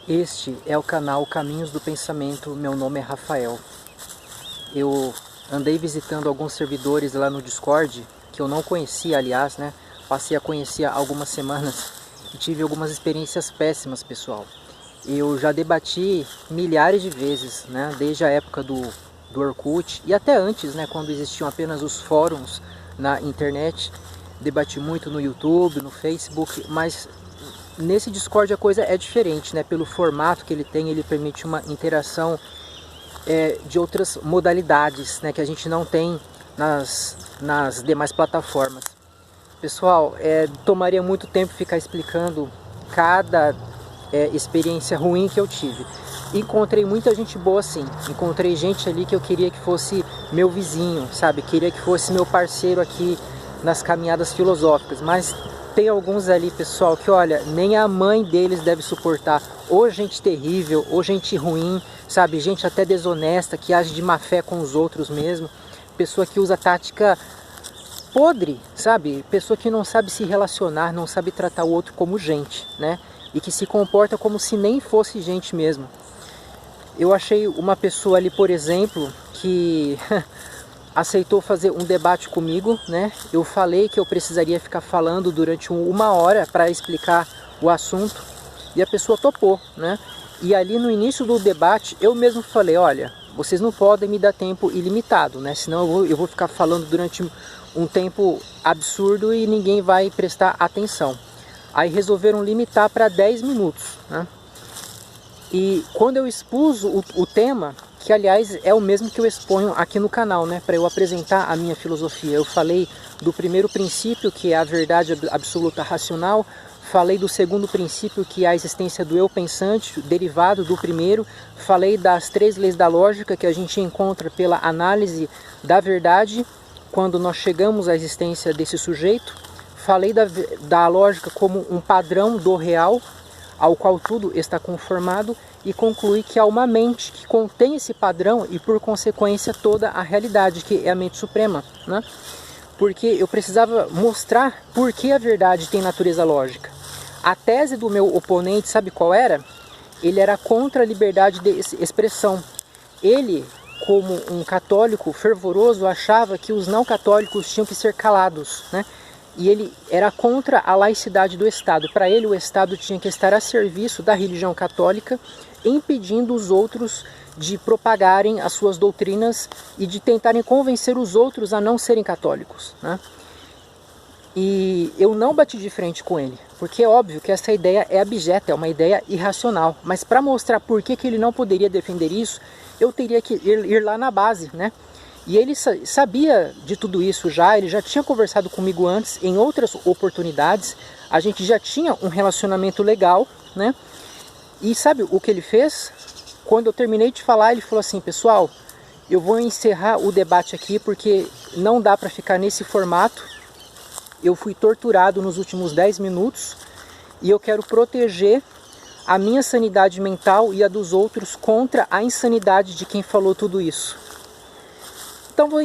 Este é o canal Caminhos do Pensamento, meu nome é Rafael. Eu andei visitando alguns servidores lá no Discord, que eu não conhecia, aliás, né? Passei a conhecer há algumas semanas e tive algumas experiências péssimas, pessoal. Eu já debati milhares de vezes, né? Desde a época do Orkut e até antes, né? Quando existiam apenas os fóruns na internet. Debati muito no YouTube, no Facebook, mas nesse Discord a coisa é diferente, né? Pelo formato que ele tem, ele permite uma interação de outras modalidades, né? Que a gente não tem nas demais plataformas. Pessoal, tomaria muito tempo ficar explicando cada experiência ruim que eu tive. Encontrei muita gente boa sim, encontrei gente ali que eu queria que fosse meu vizinho, sabe? Queria que fosse meu parceiro aqui nas caminhadas filosóficas, mas tem alguns ali, pessoal, que olha, nem a mãe deles deve suportar, ou gente terrível, ou gente ruim, sabe? Gente até desonesta, que age de má fé com os outros mesmo, pessoa que usa tática podre, sabe? Pessoa que não sabe se relacionar, não sabe tratar o outro como gente, né? E que se comporta como se nem fosse gente mesmo. Eu achei uma pessoa ali, por exemplo, que aceitou fazer um debate comigo, né? Eu falei que eu precisaria ficar falando durante uma hora para explicar o assunto e a pessoa topou, né? E ali no início do debate eu mesmo falei, olha, vocês não podem me dar tempo ilimitado, né? Senão eu vou ficar falando durante um tempo absurdo e ninguém vai prestar atenção. Aí resolveram limitar para 10 minutos, né? E quando eu expus o tema, que aliás é o mesmo que eu exponho aqui no canal, né, para eu apresentar a minha filosofia, eu falei do primeiro princípio, que é a verdade absoluta racional, falei do segundo princípio, que é a existência do eu pensante, derivado do primeiro, falei das 3 leis da lógica que a gente encontra pela análise da verdade, quando nós chegamos à existência desse sujeito, falei da lógica como um padrão do real, ao qual tudo está conformado, e concluí que há uma mente que contém esse padrão e por consequência toda a realidade, que é a mente suprema, né? Porque eu precisava mostrar por que a verdade tem natureza lógica. A tese do meu oponente, sabe qual era? Ele era contra a liberdade de expressão. Ele, como um católico fervoroso, achava que os não católicos tinham que ser calados, né? E ele era contra a laicidade do Estado. Para ele, o Estado tinha que estar a serviço da religião católica, impedindo os outros de propagarem as suas doutrinas e de tentarem convencer os outros a não serem católicos, né? E eu não bati de frente com ele, porque é óbvio que essa ideia é abjeta, é uma ideia irracional. Mas para mostrar por que ele não poderia defender isso, eu teria que ir lá na base, né? E ele sabia de tudo isso já, ele já tinha conversado comigo antes, em outras oportunidades, a gente já tinha um relacionamento legal, né? E sabe o que ele fez? Quando eu terminei de falar, ele falou assim, pessoal, eu vou encerrar o debate aqui porque não dá para ficar nesse formato, eu fui torturado nos últimos 10 minutos e eu quero proteger a minha sanidade mental e a dos outros contra a insanidade de quem falou tudo isso.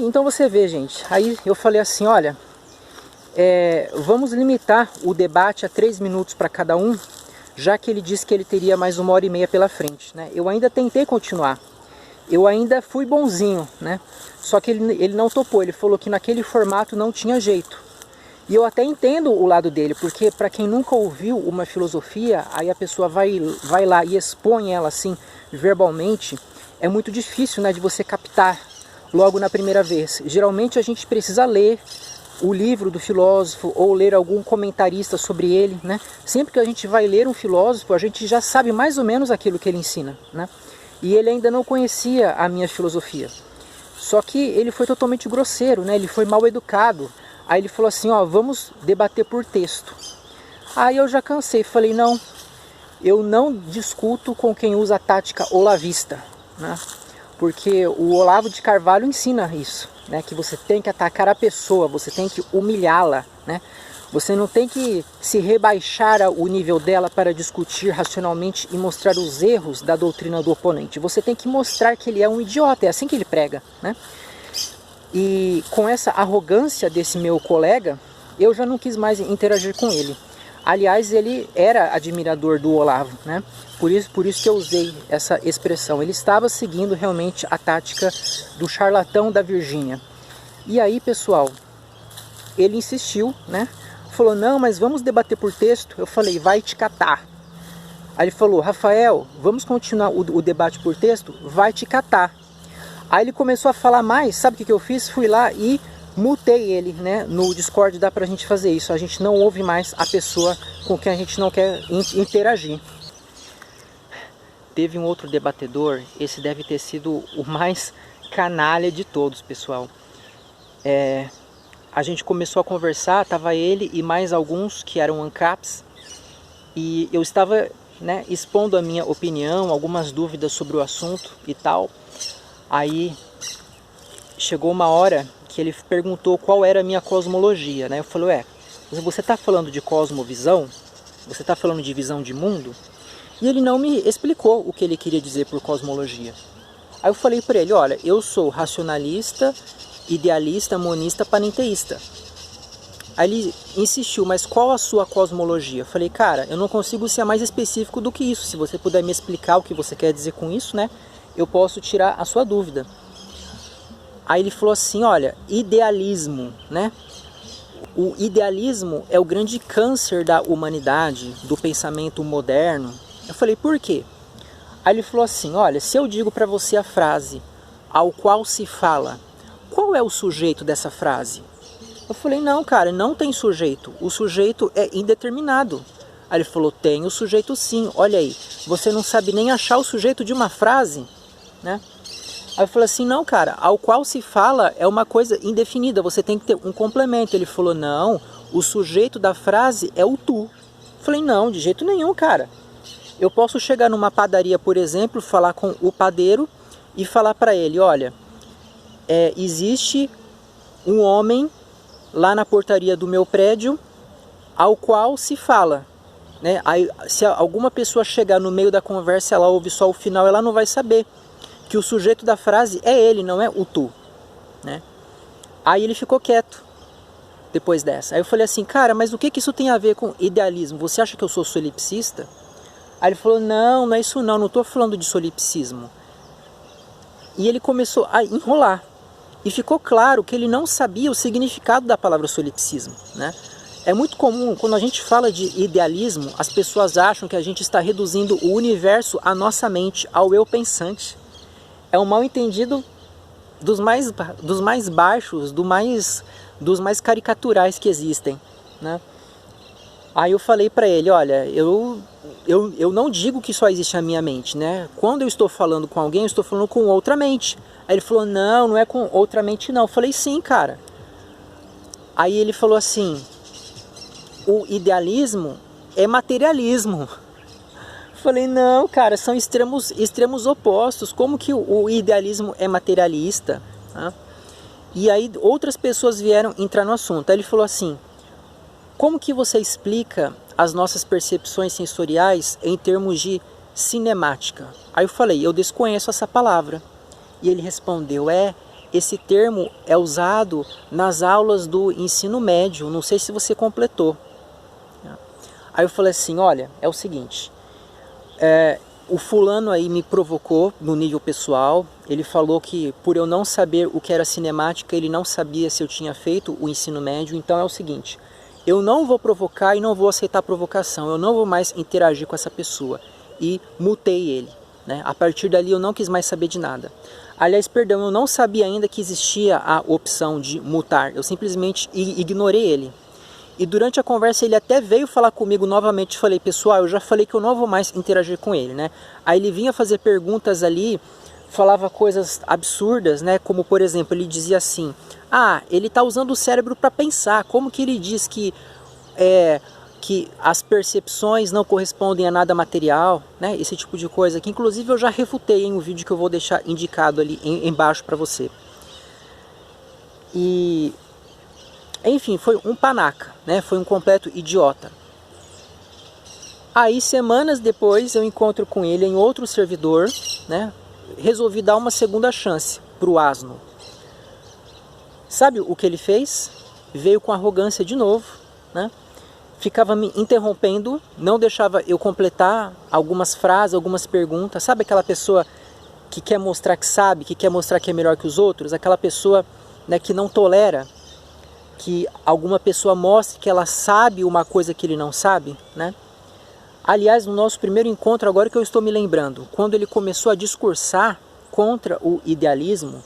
Então você vê, gente, aí eu falei assim, olha, vamos limitar o debate a 3 minutos para cada um, já que ele disse que ele teria mais 1h30 pela frente, né? Eu ainda tentei continuar, eu ainda fui bonzinho, né? Só que ele não topou, ele falou que naquele formato não tinha jeito. E eu até entendo o lado dele, porque para quem nunca ouviu uma filosofia, aí a pessoa vai lá e expõe ela assim, verbalmente, é muito difícil, né, de você captar logo na primeira vez. Geralmente a gente precisa ler o livro do filósofo ou ler algum comentarista sobre ele, né? Sempre que a gente vai ler um filósofo, a gente já sabe mais ou menos aquilo que ele ensina, né? E ele ainda não conhecia a minha filosofia. Só que ele foi totalmente grosseiro, né? Ele foi mal educado. Aí ele falou assim, ó, vamos debater por texto. Aí eu já cansei, falei, não, eu não discuto com quem usa a tática olavista, né? Porque o Olavo de Carvalho ensina isso, né? Que você tem que atacar a pessoa, você tem que humilhá-la, né? Você não tem que se rebaixar ao nível dela para discutir racionalmente e mostrar os erros da doutrina do oponente. Você tem que mostrar que ele é um idiota, é assim que ele prega, né? E com essa arrogância desse meu colega, eu já não quis mais interagir com ele. Aliás, ele era admirador do Olavo, né? Por isso que eu usei essa expressão. Ele estava seguindo realmente a tática do charlatão da Virgínia. E aí, pessoal, ele insistiu, né? Falou, não, mas vamos debater por texto. Eu falei, vai te catar. Aí ele falou, Rafael, vamos continuar o debate por texto? Vai te catar. Aí ele começou a falar mais, sabe o que eu fiz? Fui lá e mutei ele, né? No Discord dá pra gente fazer isso. A gente não ouve mais a pessoa com quem a gente não quer interagir. Teve um outro debatedor, esse deve ter sido o mais canalha de todos, pessoal. A gente começou a conversar, tava ele e mais alguns que eram ANCAPs, e eu estava, né, expondo a minha opinião, algumas dúvidas sobre o assunto e tal. Aí chegou uma hora que ele perguntou qual era a minha cosmologia, né? Eu falei, você está falando de cosmovisão? Você está falando de visão de mundo? E ele não me explicou o que ele queria dizer por cosmologia. Aí eu falei para ele, olha, eu sou racionalista, idealista, monista, panenteísta. Aí ele insistiu, mas qual a sua cosmologia? Eu falei, cara, eu não consigo ser mais específico do que isso. Se você puder me explicar o que você quer dizer com isso, né? Eu posso tirar a sua dúvida. Aí ele falou assim, olha, idealismo, né? O idealismo é o grande câncer da humanidade, do pensamento moderno. Eu falei, por quê? Aí ele falou assim, olha, se eu digo para você a frase ao qual se fala, qual é o sujeito dessa frase? Eu falei, não, cara, não tem sujeito. O sujeito é indeterminado. Aí ele falou, tem o sujeito sim, olha aí. Você não sabe nem achar o sujeito de uma frase, né? Aí eu falei assim, não, cara, ao qual se fala é uma coisa indefinida, você tem que ter um complemento. Ele falou, não, o sujeito da frase é o tu. Eu falei, não, de jeito nenhum, cara. Eu posso chegar numa padaria, por exemplo, falar com o padeiro e falar para ele, olha, existe um homem lá na portaria do meu prédio ao qual se fala, né? Aí, se alguma pessoa chegar no meio da conversa, ela ouve só o final, ela não vai saber que o sujeito da frase é ele, não é o tu, né? Aí ele ficou quieto depois dessa. Aí eu falei assim, cara, mas o que isso tem a ver com idealismo? Você acha que eu sou solipsista? Aí ele falou, não, não é isso não estou falando de solipsismo. E ele começou a enrolar. E ficou claro que ele não sabia o significado da palavra solipsismo, né? É muito comum, quando a gente fala de idealismo, as pessoas acham que a gente está reduzindo o universo à nossa mente, ao eu pensante. É um mal entendido dos mais baixos, dos mais caricaturais que existem, né? Aí eu falei para ele, olha, eu não digo que só existe a minha mente, né? Quando eu estou falando com alguém, eu estou falando com outra mente. Aí ele falou, não é com outra mente não. Eu falei, sim, cara. Aí ele falou assim, o idealismo é materialismo. Eu falei, não, cara, são extremos opostos. Como que o idealismo é materialista? Né? E aí outras pessoas vieram entrar no assunto. Aí ele falou assim, como que você explica as nossas percepções sensoriais em termos de cinemática? Aí eu falei, eu desconheço essa palavra. E ele respondeu, esse termo é usado nas aulas do ensino médio, não sei se você completou. Aí eu falei assim, olha, é o seguinte, o fulano aí me provocou no nível pessoal, ele falou que por eu não saber o que era cinemática, ele não sabia se eu tinha feito o ensino médio, então é o seguinte, eu não vou provocar e não vou aceitar a provocação, eu não vou mais interagir com essa pessoa. E mutei ele, né? A partir dali eu não quis mais saber de nada. Aliás, perdão, eu não sabia ainda que existia a opção de mutar, eu simplesmente ignorei ele. E durante a conversa ele até veio falar comigo novamente, falei, pessoal, eu já falei que eu não vou mais interagir com ele, né? Aí ele vinha fazer perguntas ali, falava coisas absurdas, né? Como, por exemplo, ele dizia assim, ele está usando o cérebro para pensar, como que ele diz que as percepções não correspondem a nada material, né? Esse tipo de coisa, que inclusive eu já refutei em um vídeo que eu vou deixar indicado ali embaixo para você. E, enfim, foi um panaca, né? Foi um completo idiota. Aí, semanas depois, eu encontro com ele em outro servidor, né? Resolvi dar uma segunda chance pro asno. Sabe o que ele fez? Veio com arrogância de novo, né? ficava me interrompendo, não deixava eu completar algumas frases, algumas perguntas. Sabe aquela pessoa que quer mostrar que sabe, que quer mostrar que é melhor que os outros? Aquela pessoa, né, que não tolera que alguma pessoa mostre que ela sabe uma coisa que ele não sabe, né? Aliás, no nosso primeiro encontro, agora que eu estou me lembrando, quando ele começou a discursar contra o idealismo,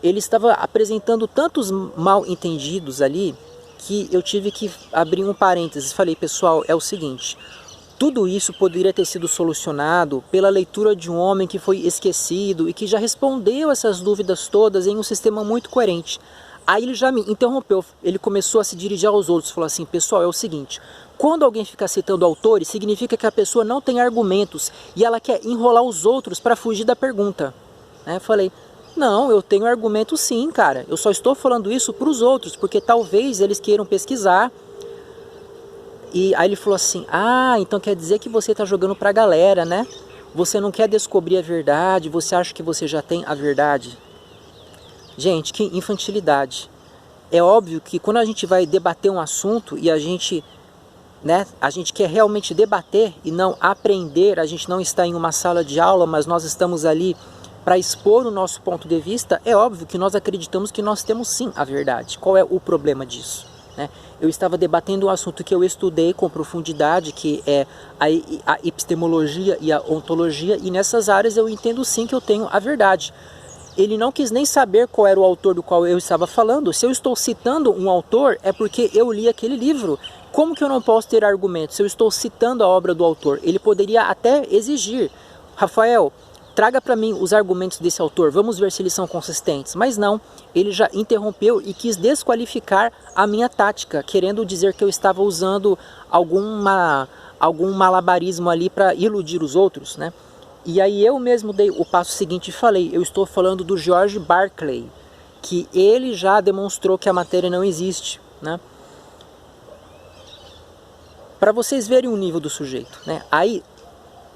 ele estava apresentando tantos mal entendidos ali, que eu tive que abrir um parênteses. Falei, pessoal, é o seguinte, tudo isso poderia ter sido solucionado pela leitura de um homem que foi esquecido e que já respondeu essas dúvidas todas em um sistema muito coerente. Aí ele já me interrompeu, ele começou a se dirigir aos outros, falou assim, pessoal, é o seguinte, quando alguém fica citando autores, significa que a pessoa não tem argumentos e ela quer enrolar os outros para fugir da pergunta. Eu falei, não, eu tenho argumento sim, cara, eu só estou falando isso para os outros, porque talvez eles queiram pesquisar. E aí ele falou assim, então quer dizer que você está jogando para a galera, né? Você não quer descobrir a verdade, você acha que você já tem a verdade. Gente, que infantilidade. É óbvio que quando a gente vai debater um assunto e a gente quer realmente debater e não aprender, a gente não está em uma sala de aula, mas nós estamos ali para expor o nosso ponto de vista, é óbvio que nós acreditamos que nós temos sim a verdade. Qual é o problema disso? Eu estava debatendo um assunto que eu estudei com profundidade, que é a epistemologia e a ontologia, e nessas áreas eu entendo sim que eu tenho a verdade. Ele não quis nem saber qual era o autor do qual eu estava falando. Se eu estou citando um autor, é porque eu li aquele livro. Como que eu não posso ter argumentos se eu estou citando a obra do autor? Ele poderia até exigir, Rafael, traga para mim os argumentos desse autor, vamos ver se eles são consistentes. Mas não, ele já interrompeu e quis desqualificar a minha tática, querendo dizer que eu estava usando algum malabarismo ali para iludir os outros, né? E aí eu mesmo dei o passo seguinte e falei, eu estou falando do George Berkeley, que ele já demonstrou que a matéria não existe, né? Para vocês verem o nível do sujeito, né? Aí,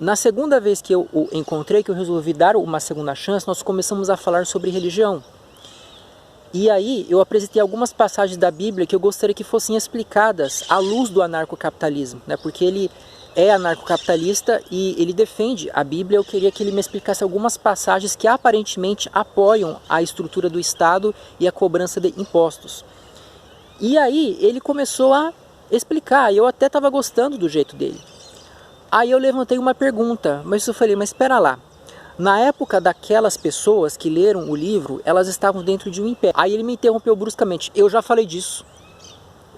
na segunda vez que eu o encontrei, que eu resolvi dar uma segunda chance, nós começamos a falar sobre religião. E aí eu apresentei algumas passagens da Bíblia que eu gostaria que fossem explicadas à luz do anarcocapitalismo, né? Porque ele é anarcocapitalista e ele defende a Bíblia. Eu queria que ele me explicasse algumas passagens que aparentemente apoiam a estrutura do Estado e a cobrança de impostos. E aí ele começou a explicar, e eu até estava gostando do jeito dele. Aí eu levantei uma pergunta, mas eu falei, mas espera lá, na época daquelas pessoas que leram o livro, elas estavam dentro de um império. Aí ele me interrompeu bruscamente, eu já falei disso.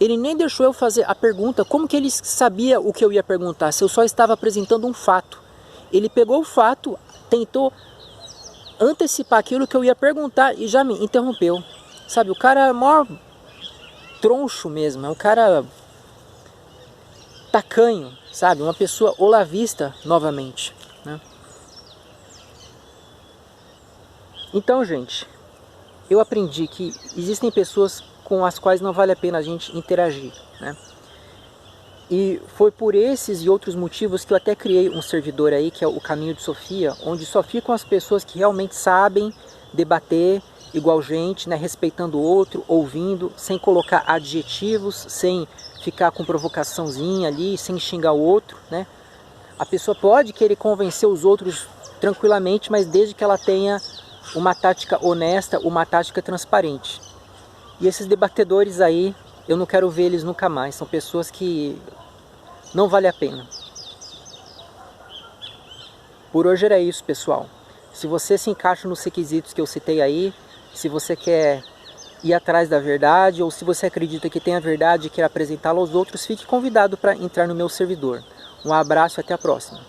Ele nem deixou eu fazer a pergunta, como que ele sabia o que eu ia perguntar, se eu só estava apresentando um fato. Ele pegou o fato, tentou antecipar aquilo que eu ia perguntar e já me interrompeu. Sabe, o cara é o maior troncho mesmo, é um cara tacanho, sabe, uma pessoa olavista novamente, né? Então, gente, eu aprendi que existem pessoas com as quais não vale a pena a gente interagir, né? E foi por esses e outros motivos que eu até criei um servidor aí, que é o Caminho de Sofia, onde só ficam as pessoas que realmente sabem debater igual gente, né? Respeitando o outro, ouvindo, sem colocar adjetivos, sem ficar com provocaçãozinha ali, sem xingar o outro, né? A pessoa pode querer convencer os outros tranquilamente, mas desde que ela tenha uma tática honesta, uma tática transparente. E esses debatedores aí, eu não quero ver eles nunca mais. São pessoas que não vale a pena. Por hoje era isso, pessoal. Se você se encaixa nos requisitos que eu citei aí, se você quer ir atrás da verdade, ou se você acredita que tem a verdade e quer apresentá-la aos outros, fique convidado para entrar no meu servidor. Um abraço e até a próxima.